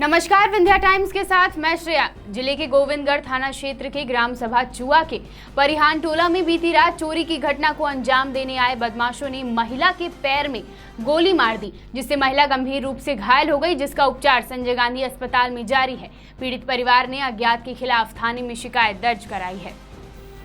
नमस्कार, विंध्या टाइम्स के साथ मैं श्रेया। जिले के गोविंदगढ़ थाना क्षेत्र के ग्राम सभा चुआ के परिहान टोला में बीती रात चोरी की घटना को अंजाम देने आए बदमाशों ने महिला के पैर में गोली मार दी, जिससे महिला गंभीर रूप से घायल हो गई, जिसका उपचार संजय गांधी अस्पताल में जारी है। पीड़ित परिवार ने अज्ञात के खिलाफ थाने में शिकायत दर्ज कराई है।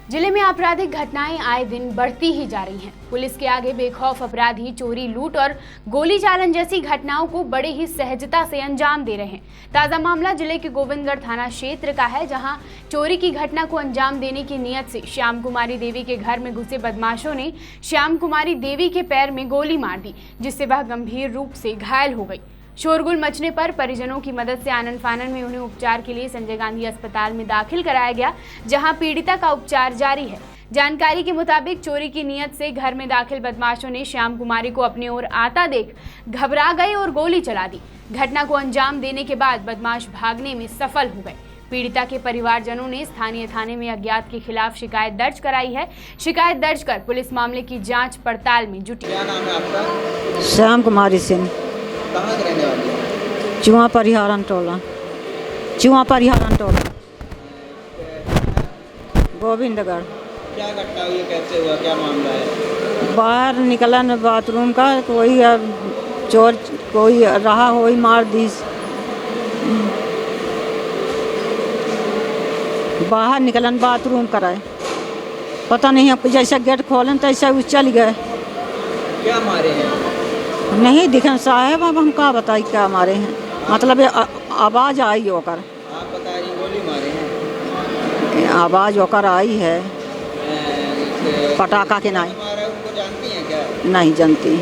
जिले में आपराधिक घटनाएं आए दिन बढ़ती ही जा रही हैं। पुलिस के आगे बेखौफ अपराधी चोरी, लूट और गोली चालन जैसी घटनाओं को बड़े ही सहजता से अंजाम दे रहे हैं। ताजा मामला जिले के गोविंदगढ़ थाना क्षेत्र का है, जहां चोरी की घटना को अंजाम देने की नीयत से श्याम कुमारी देवी के घर में घुसे बदमाशों ने श्याम कुमारी देवी के पैर में गोली मार दी, जिससे वह गंभीर रूप से घायल हो गई। शोरगुल मचने पर परिजनों की मदद से आनन फानन में उन्हें उपचार के लिए संजय गांधी अस्पताल में दाखिल कराया गया, जहां पीड़िता का उपचार जारी है। जानकारी के मुताबिक चोरी की नीयत से घर में दाखिल बदमाशों ने श्याम कुमारी को अपनी ओर आता देख घबरा गए और गोली चला दी। घटना को अंजाम देने के बाद बदमाश भागने में सफल हो गए। पीड़िता के परिवारजनों ने स्थानीय थाने में अज्ञात के खिलाफ शिकायत दर्ज कराई है। शिकायत दर्ज कर पुलिस मामले की जाँच पड़ताल में जुटी। क्या नाम है आपका? श्याम कुमारी सिंह, कहाँ के रहने वाले हैं? चुआ परिहारन टोला, चुआ परिहारन टोला, गोविंदगढ़। क्या घटना हुई, कैसे हुआ, क्या मामला है? बाहर निकलन बाथरूम का, कोई चोर कोई रहा हो मार दी। बाहर निकलन बाथरूम कराए, पता नहीं अब जैसा गेट खोलन तैसा वो चल गए। क्या मारे हैं? नहीं दिखन साहब, अब हम क्या बताई क्या मारे हैं, मतलब आवाज़ आई होकर। आप बता रही गोली मारे हैं? आवाज़ होकर आई है, पटाखा के नहीं। मारा उनको जानती हैं क्या? नहीं जानती,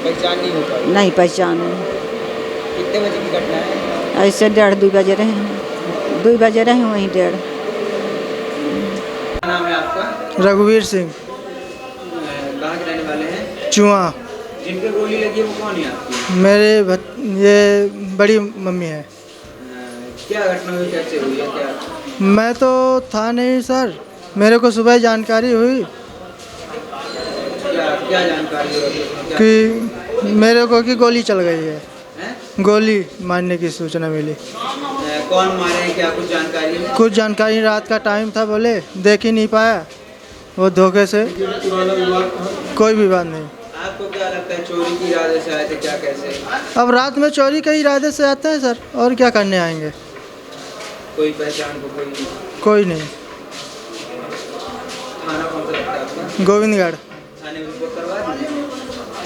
पहचान नहीं हो पाई? नहीं पहचान। कितने बजे की घटना है? ऐसे 1:30-2 बजे रहे हैं, 2 बजे रहे वहीं 1:30। क्या नाम है आपका? रघुवीर सिंह, कहाँ के रहने वाले हैं? चुआ। जिनके गोली लगी है वो कौन है आपकी? मेरे ये बड़ी मम्मी है। क्या घटना हुई, कैसे हुई है, क्या? मैं तो था नहीं सर, मेरे को सुबह जानकारी हुई क्या जानकारी हुई? कि मेरे को कि गोली चल गई है, हैं? गोली मारने की सूचना मिली। कौन मारे हैं, क्या कुछ जानकारी है? कुछ जानकारी, रात का टाइम था, बोले देख ही नहीं पाया, वो धोखे से। कोई भी बात नहीं। आपको क्या लगता है, चोरी की इरादे से आए थे क्या, कैसे? अब रात में चोरी के इरादे से आते हैं सर, और क्या करने आएंगे? कोई पहचान को कोई नहीं। थाना कौन सा लगता है आपका? गोविंदगढ़ थाने में रिपोर्ट करवा दी?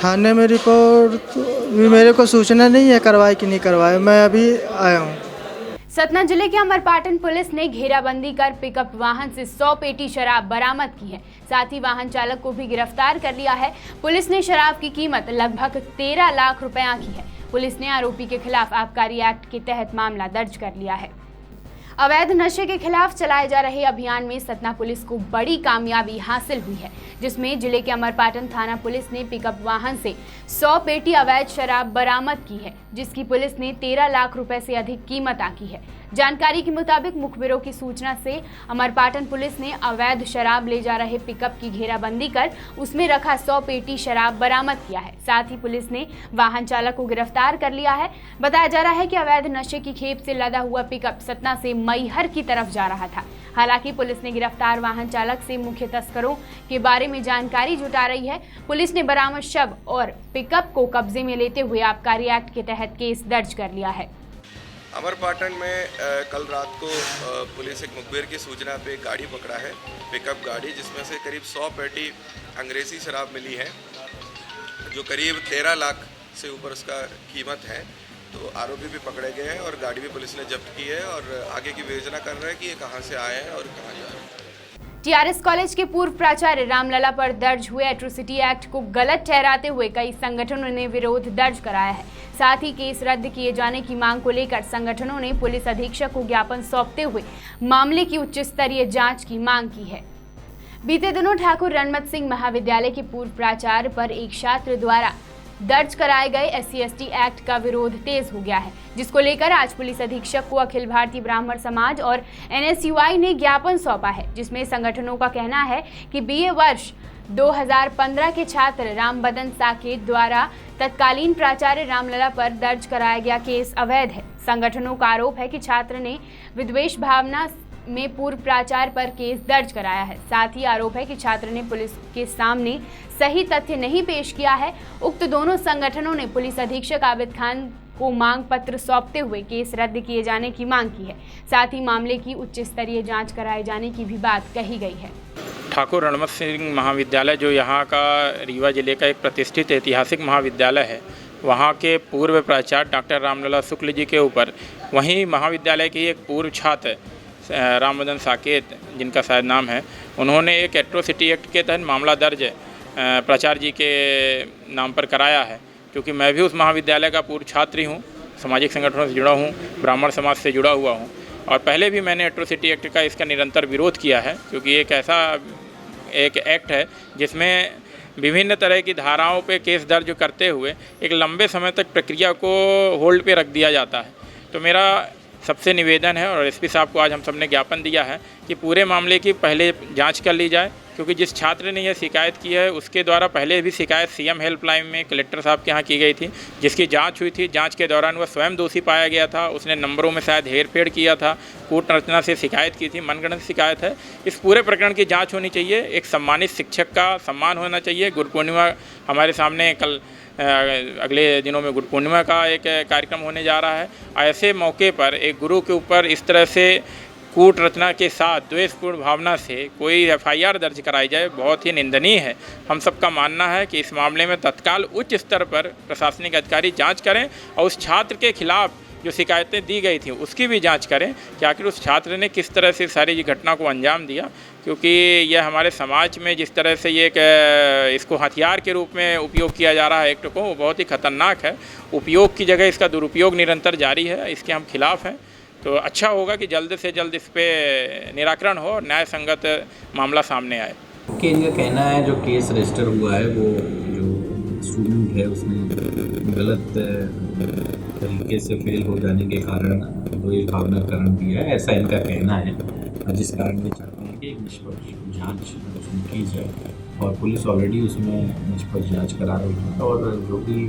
थाने में रिपोर्ट भी मेरे को सूचना नहीं है करवाए कि नहीं करवाए, मैं अभी आया हूँ। सतना जिले के अमरपाटन पुलिस ने घेराबंदी कर पिकअप वाहन से 100 पेटी शराब बरामद की है। साथ ही वाहन चालक को भी गिरफ्तार कर लिया है। पुलिस ने शराब की कीमत लगभग 13 लाख रुपए आंकी है। पुलिस ने आरोपी के खिलाफ आबकारी एक्ट के तहत मामला दर्ज कर लिया है। अवैध नशे के खिलाफ चलाए जा रहे अभियान में सतना पुलिस को बड़ी कामयाबी हासिल हुई है, जिसमें जिले के अमरपाटन थाना पुलिस ने पिकअप वाहन से 100 पेटी अवैध शराब बरामद की है, जिसकी पुलिस ने 13 लाख रुपए से अधिक कीमत आंकी है। जानकारी के मुताबिक मुखबिरों की सूचना से अमरपाटन पुलिस ने अवैध शराब ले जा रहे पिकअप की घेराबंदी कर उसमें रखा 100 पेटी शराब बरामद किया है। साथ ही पुलिस ने वाहन चालक को गिरफ्तार कर लिया है। बताया जा रहा है कि अवैध नशे की खेप से लदा हुआ पिकअप सतना से मैहर की तरफ जा रहा था। हालांकि पुलिस ने गिरफ्तार वाहन चालक से मुख्य तस्करों के बारे में जानकारी जुटा रही है। पुलिस ने बरामद शव और पिकअप को कब्जे में लेते हुए आबकारी एक्ट के तहत केस दर्ज कर लिया है। अमरपाटन में कल रात को पुलिस एक मुखबिर की सूचना पे गाड़ी पकड़ा है, पिकअप गाड़ी, जिसमें से करीब 100 पेटी अंग्रेज़ी शराब मिली है, जो करीब 13 लाख से ऊपर उसका कीमत है। तो आरोपी भी पकड़े गए हैं और गाड़ी भी पुलिस ने जब्त की है और आगे की विवेचना कर रहे हैं कि ये कहाँ से आए हैं और कहाँ जा रहे हैं। टीआरएस कॉलेज के पूर्व प्राचार्य रामलला पर दर्ज हुए एट्रोसिटी एक्ट को गलत ठहराते हुए कई संगठनों ने विरोध दर्ज कराया है। साथ ही केस रद्द किए जाने की मांग को लेकर संगठनों ने पुलिस अधीक्षक को ज्ञापन सौंपते हुए मामले की उच्च स्तरीय जांच की मांग की है। बीते दिनों ठाकुर रणमत सिंह महाविद्यालय के पूर्व प्राचार्य पर एक छात्र द्वारा दर्ज कराए गए SC/ST एक्ट का विरोध तेज हो गया है, जिसको लेकर आज पुलिस अधीक्षक को अखिल भारतीय ब्राह्मण समाज और NSUI ने ज्ञापन सौंपा है, जिसमें संगठनों का कहना है कि BA वर्ष 2015 के छात्र रामबदन साकेत द्वारा तत्कालीन प्राचार्य रामलला पर दर्ज कराया गया केस अवैध है। संगठनों का आरोप है कि छात्र ने विद्वेष भावना में पूर्व प्राचार्य पर केस दर्ज कराया है। साथ ही आरोप है कि छात्र ने पुलिस के सामने सही तथ्य नहीं पेश किया है। उक्त दोनों संगठनों ने पुलिस अधीक्षक आबिद खान को मांग पत्र सौंपते हुए केस रद्द किए जाने की मांग की है। साथ ही मामले की उच्च स्तरीय जांच कराए जाने की भी बात कही गई है। ठाकुर रणमत सिंह महाविद्यालय जो यहाँ का रीवा जिले का एक प्रतिष्ठित ऐतिहासिक महाविद्यालय है, वहाँ के पूर्व प्राचार्य डॉक्टर रामलला शुक्ल जी के ऊपर वहीं महाविद्यालय की एक पूर्व छात्र रामवदन साकेत, जिनका शायद नाम है, उन्होंने एक एट्रोसिटी एक्ट के तहत मामला दर्ज प्राचार्य जी के नाम पर कराया है। क्योंकि मैं भी उस महाविद्यालय का पूर्व छात्र हूँ, सामाजिक संगठनों से जुड़ा हूँ, ब्राह्मण समाज से जुड़ा हुआ हूँ और पहले भी मैंने एट्रोसिटी एक्ट का इसका निरंतर विरोध किया है। क्योंकि एक ऐसा एक एक्ट है जिसमें विभिन्न तरह की धाराओं पे केस दर्ज करते हुए एक लंबे समय तक प्रक्रिया को होल्ड पे रख दिया जाता है। तो मेरा सबसे निवेदन है और एसपी साहब को आज हम सब ने ज्ञापन दिया है कि पूरे मामले की पहले जांच कर ली जाए। क्योंकि जिस छात्र ने यह शिकायत की है उसके द्वारा पहले भी शिकायत सीएम हेल्पलाइन में कलेक्टर साहब के यहाँ की गई थी, जिसकी जांच हुई थी। जांच के दौरान वह स्वयं दोषी पाया गया था। उसने नंबरों में शायद हेरफेर किया था, कूट रचना से शिकायत की थी, मनगढ़ंत शिकायत है। इस पूरे प्रकरण की जाँच होनी चाहिए। एक सम्मानित शिक्षक का सम्मान होना चाहिए। गुरु पूर्णिमा हमारे सामने कल अगले दिनों में गुरु पूर्णिमा का एक कार्यक्रम होने जा रहा है। ऐसे मौके पर एक गुरु के ऊपर इस तरह से कूट रचना के साथ द्वेषपूर्ण भावना से कोई एफआईआर दर्ज कराई जाए, बहुत ही निंदनीय है। हम सबका मानना है कि इस मामले में तत्काल उच्च स्तर पर प्रशासनिक अधिकारी जांच करें और उस छात्र के खिलाफ जो शिकायतें दी गई थी उसकी भी जांच करें कि आखिर उस छात्र ने किस तरह से सारी घटना को अंजाम दिया। क्योंकि यह हमारे समाज में जिस तरह से ये इसको हथियार के रूप में उपयोग किया जा रहा है एक्ट को, वो बहुत ही खतरनाक है। उपयोग की जगह इसका दुरुपयोग निरंतर जारी है, इसके हम खिलाफ हैं। तो अच्छा होगा कि जल्द से जल्द इस पे निराकरण हो और न्याय संगत मामला सामने आए। कि इनका कहना है जो केस रजिस्टर हुआ है वो जो स्टूडेंट है उसने गलत तरीके से फेल हो जाने के कारण द्वेष भावना कारण दिया है, ऐसा इनका कहना है। जिस कारण ये चाहते हैं कि एक निष्पक्ष जांच उसमें की जाए और पुलिस ऑलरेडी उसमें निष्पक्ष जांच करा रही है और जो भी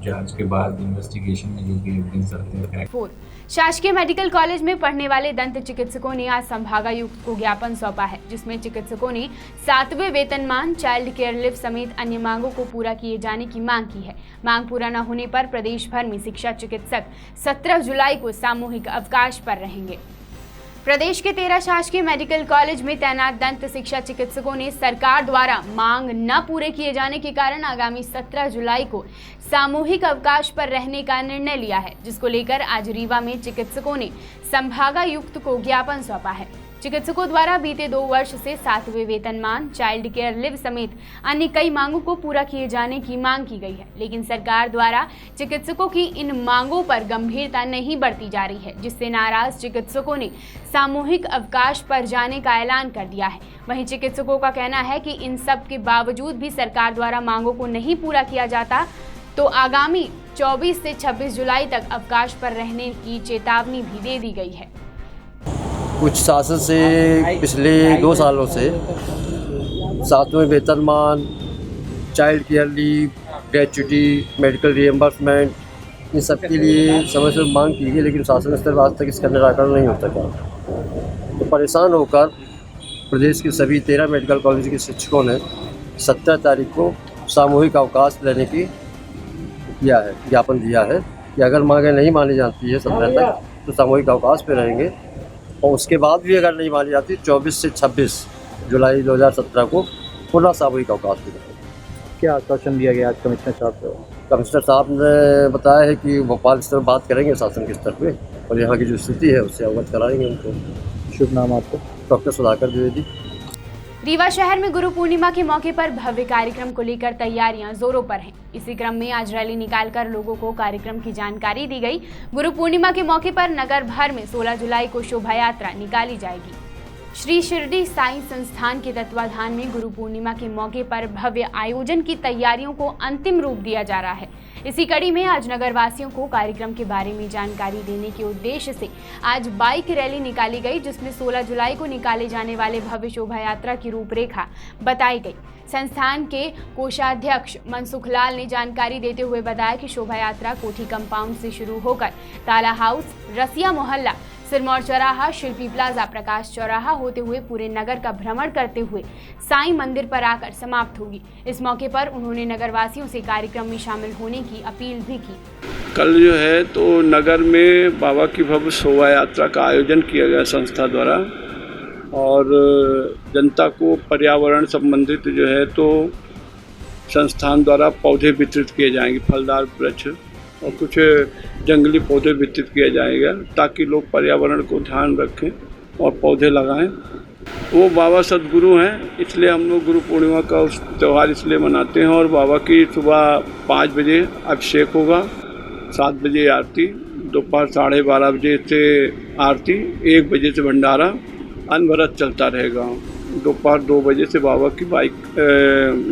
जांच के बाद इन्वेस्टिगेशन में जो भी एविडेंस आते हैं। शासकीय मेडिकल कॉलेज में पढ़ने वाले दंत चिकित्सकों ने आज संभागायुक्त को ज्ञापन सौंपा है, जिसमें चिकित्सकों ने 7वें वेतनमान, चाइल्ड केयर लीव समेत अन्य मांगों को पूरा किए जाने की मांग की है। मांग पूरा न होने पर प्रदेश भर में शिक्षा चिकित्सक 17 जुलाई को सामूहिक अवकाश पर रहेंगे। प्रदेश के 13 शासकीय मेडिकल कॉलेज में तैनात दंत शिक्षा चिकित्सकों ने सरकार द्वारा मांग न पूरे किए जाने के कारण आगामी 17 जुलाई को सामूहिक अवकाश पर रहने का निर्णय लिया है, जिसको लेकर आज रीवा में चिकित्सकों ने संभागायुक्त को ज्ञापन सौंपा है। चिकित्सकों द्वारा बीते 2 वर्ष से 7वें वेतनमान, चाइल्ड केयर लीव समेत अन्य कई मांगों को पूरा किए जाने की मांग की गई है, लेकिन सरकार द्वारा चिकित्सकों की इन मांगों पर गंभीरता नहीं बरती जा रही है, जिससे नाराज चिकित्सकों ने सामूहिक अवकाश पर जाने का ऐलान कर दिया है। वहीं चिकित्सकों का कहना है कि इन सब के बावजूद भी सरकार द्वारा मांगों को नहीं पूरा किया जाता तो आगामी 24 से 26 जुलाई तक अवकाश पर रहने की चेतावनी भी दे दी गई है। कुछ शासन से पिछले 2 सालों से 7वें वेतनमान, child care leave, gratuity, medical reimbursement, इन सब के लिए समय से मांग की गई, लेकिन शासन स्तर पर आज तक इसका निराकरण नहीं हो सका। तो परेशान होकर प्रदेश के सभी 13 मेडिकल कॉलेज के शिक्षकों ने 17 तारीख को सामूहिक अवकाश लेने की ज्ञापन दिया है कि अगर मांगें नहीं मानी जाती है 17 तक तो सामूहिक अवकाश पे रहेंगे और उसके बाद भी अगर नहीं मानी जाती 24 से 26 जुलाई 2017 को पुनः सामूहिक अवकाश पे रहेंगे। क्या आश्वासन दिया गया आज कमिश्नर साहब को? कमिश्नर साहब ने बताया है कि भोपाल स्तर पर बात करेंगे शासन के स्तर पे और यहाँ की जो स्थिति है उससे अवगत कराएंगे उनको। शुभ नाम आपको? डॉक्टर सुधाकर द्विवेदी। रीवा शहर में गुरु पूर्णिमा के मौके पर भव्य कार्यक्रम को लेकर तैयारियां जोरों पर हैं। इसी क्रम में आज रैली निकालकर लोगों को कार्यक्रम की जानकारी दी गई। गुरु पूर्णिमा के मौके पर नगर भर में 16 जुलाई को शोभा यात्रा निकाली जाएगी। श्री शिरडी साईं संस्थान के तत्वाधान में गुरु पूर्णिमा के मौके पर भव्य आयोजन की तैयारियों को अंतिम रूप दिया जा रहा है। इसी कड़ी में आज नगरवासियों को कार्यक्रम के बारे में जानकारी देने के उद्देश्य से आज बाइक रैली निकाली गई, जिसमें 16 जुलाई को निकाले जाने वाले भव्य शोभा यात्रा की रूपरेखा बताई गई। संस्थान के कोषाध्यक्ष मनसुख लाल ने जानकारी देते हुए बताया कि शोभा यात्रा कोठी कंपाउंड से शुरू होकर ताला हाउस, रसिया मोहल्ला, सिरमौर चौराहा, शिल्पी प्लाजा, प्रकाश चौराहा होते हुए पूरे नगर का भ्रमण करते हुए साईं मंदिर पर आकर समाप्त होगी। इस मौके पर उन्होंने नगरवासियों से कार्यक्रम में शामिल होने की अपील भी की। कल जो है तो नगर में बाबा की भव्य शोभा यात्रा का आयोजन किया गया संस्था द्वारा, और जनता को पर्यावरण संबंधित जो है तो संस्थान द्वारा पौधे वितरित किए जाएंगे, फलदार वृक्ष और कुछ जंगली पौधे वितरित किया जाएगा, ताकि लोग पर्यावरण को ध्यान रखें और पौधे लगाएं। वो बाबा सद्गुरु हैं, इसलिए हम लोग गुरु पूर्णिमा का उस त्यौहार इसलिए मनाते हैं। और बाबा की सुबह 5 बजे अभिषेक होगा, 7 बजे आरती, दोपहर 12:30 बजे से आरती, 1 बजे से भंडारा, अनवरत चलता रहेगा। दोपहर 2 बजे से बाबा की बाइक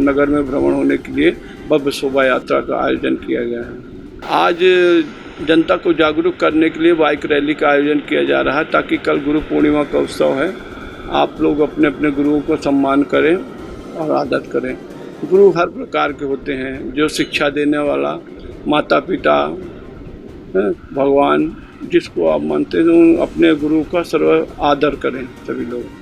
नगर में भ्रमण होने के लिए भव्य शोभा यात्रा का आयोजन किया गया है। आज जनता को जागरूक करने के लिए बाइक रैली का आयोजन किया जा रहा है, ताकि कल गुरु पूर्णिमा का उत्सव है, आप लोग अपने अपने गुरुओं को सम्मान करें और आदर करें। गुरु हर प्रकार के होते हैं, जो शिक्षा देने वाला, माता पिता, भगवान, जिसको आप मानते हैं अपने गुरु का सर्व आदर करें सभी लोग।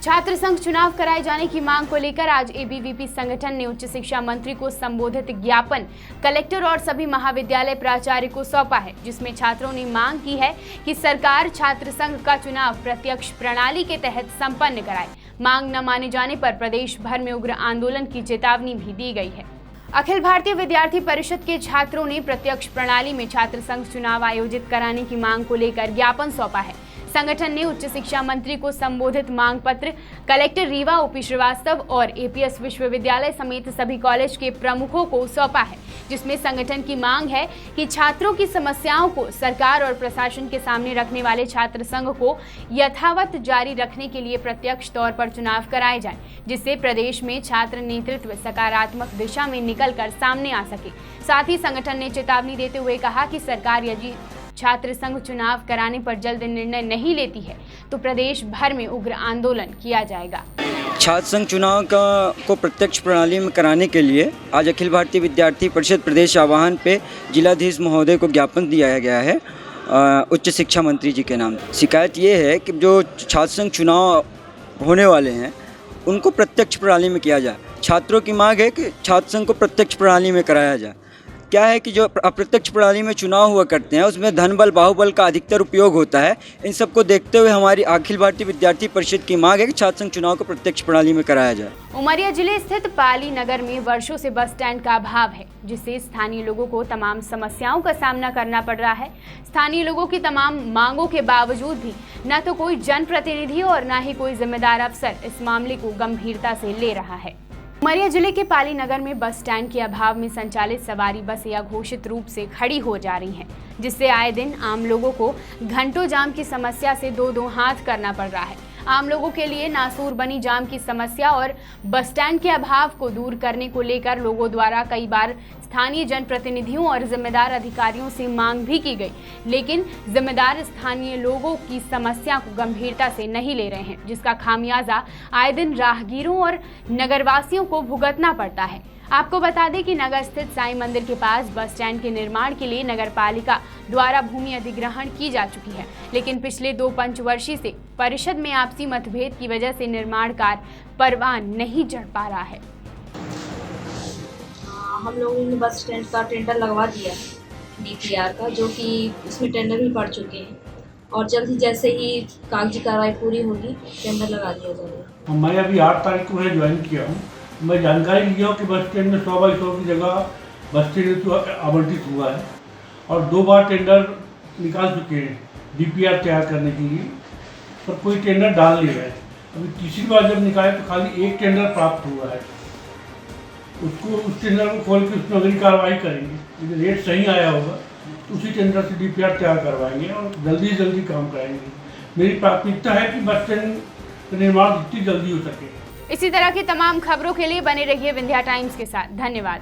छात्र संघ चुनाव कराए जाने की मांग को लेकर आज एबीवीपी संगठन ने उच्च शिक्षा मंत्री को संबोधित ज्ञापन कलेक्टर और सभी महाविद्यालय प्राचार्य को सौंपा है, जिसमें छात्रों ने मांग की है कि सरकार छात्र संघ का चुनाव प्रत्यक्ष प्रणाली के तहत संपन्न कराए। मांग न माने जाने पर प्रदेश भर में उग्र आंदोलन की चेतावनी भी दी गई है। अखिल भारतीय विद्यार्थी परिषद के छात्रों ने प्रत्यक्ष प्रणाली में छात्र संघ चुनाव आयोजित कराने की मांग को लेकर ज्ञापन सौंपा है। संगठन ने उच्च शिक्षा मंत्री को संबोधित मांग पत्र कलेक्टर रीवा ओपी श्रीवास्तव और एपीएस विश्वविद्यालय समेत सभी कॉलेज के प्रमुखों को सौंपा है, जिसमें संगठन की मांग है कि छात्रों की समस्याओं को सरकार और प्रशासन के सामने रखने वाले छात्र संघ को यथावत जारी रखने के लिए प्रत्यक्ष तौर पर चुनाव कराए जाएं, जिससे प्रदेश में छात्र नेतृत्व सकारात्मक दिशा में निकलकर सामने आ सके। साथ ही संगठन ने चेतावनी देते हुए कहा कि सरकार यदि छात्र संघ चुनाव कराने पर जल्द निर्णय नहीं लेती है तो प्रदेश भर में उग्र आंदोलन किया जाएगा। छात्र संघ चुनाव को प्रत्यक्ष प्रणाली में कराने के लिए आज अखिल भारतीय विद्यार्थी परिषद प्रदेश आह्वान पे जिलाधीश महोदय को ज्ञापन दिया गया है उच्च शिक्षा मंत्री जी के नाम। शिकायत ये है कि जो छात्र संघ चुनाव होने वाले हैं उनको प्रत्यक्ष प्रणाली में किया जाए। छात्रों की मांग है कि छात्र संघ को प्रत्यक्ष प्रणाली में कराया जाए। क्या है कि जो अप्रत्यक्ष प्रणाली में चुनाव हुआ करते हैं उसमें धन बल बाहुबल का अधिकतर उपयोग होता है। इन सबको देखते हुए हमारी अखिल भारतीय विद्यार्थी परिषद की मांग है कि छात्र संघ चुनाव को प्रत्यक्ष प्रणाली में कराया जाए। उमरिया जिले स्थित पाली नगर में वर्षों से बस स्टैंड का अभाव है, जिससे स्थानीय लोगों को तमाम समस्याओं का सामना करना पड़ रहा है। स्थानीय लोगों की तमाम मांगों के बावजूद भी न तो कोई जनप्रतिनिधि और न ही कोई जिम्मेदार अफसर इस मामले को गंभीरता से ले रहा है। उमरिया जिले के पाली नगर में बस स्टैंड के अभाव में संचालित सवारी बसें अघोषित रूप से खड़ी हो जा रही हैं, जिससे आए दिन आम लोगों को घंटों जाम की समस्या से दो हाथ करना पड़ रहा है। आम लोगों के लिए नासूर बनी जाम की समस्या और बस स्टैंड के अभाव को दूर करने को लेकर लोगों द्वारा कई बार स्थानीय जनप्रतिनिधियों और जिम्मेदार अधिकारियों से मांग भी की गई, लेकिन जिम्मेदार स्थानीय लोगों की समस्या को गंभीरता से नहीं ले रहे हैं, जिसका खामियाजा आए दिन राहगीरों और नगरवासियों को भुगतना पड़ता है। आपको बता दें कि नगर स्थित साईं मंदिर के पास बस स्टैंड के निर्माण के लिए नगर पालिका द्वारा भूमि अधिग्रहण की जा चुकी है, लेकिन पिछले 2 पंचवर्षीय से परिषद में आपसी मतभेद की वजह से निर्माण कार्य परवान नहीं चढ़ पा रहा है। हम लोगों ने बस स्टैंड का टेंडर लगवा दिया DPR का, जो कि उसमें टेंडर भी पड़ चुके हैं और जल्द ही जैसे ही कागजी कार्रवाई पूरी होगी टेंडर लगा दिया जाएगा। मैं अभी 8 तारीख को ज्वाइन किया हूँ। मैं जानकारी लिया हूँ कि बस स्टैंड में 100 बाई 100 की जगह बस स्टैंड आवंटित हुआ है और 2 बार टेंडर निकाल चुके हैं DPR तैयार करने के लिए, पर कोई टेंडर डाल नहीं रहा है। अभी तीसरी बार जब निकाले तो खाली 1 टेंडर प्राप्त हुआ है। उसको उस टेंडर को खोल के उसमें अगली कार्रवाई करेंगे। यदि रेट सही आया होगा तो उसी टेंडर से DPR तैयार करवाएंगे और जल्दी से जल्दी काम कराएंगे। मेरी प्राथमिकता है कि बस स्टैंड तो निर्माण जितनी जल्दी हो सके। इसी तरह की तमाम खबरों के लिए बने रहिए विंध्या टाइम्स के साथ। धन्यवाद।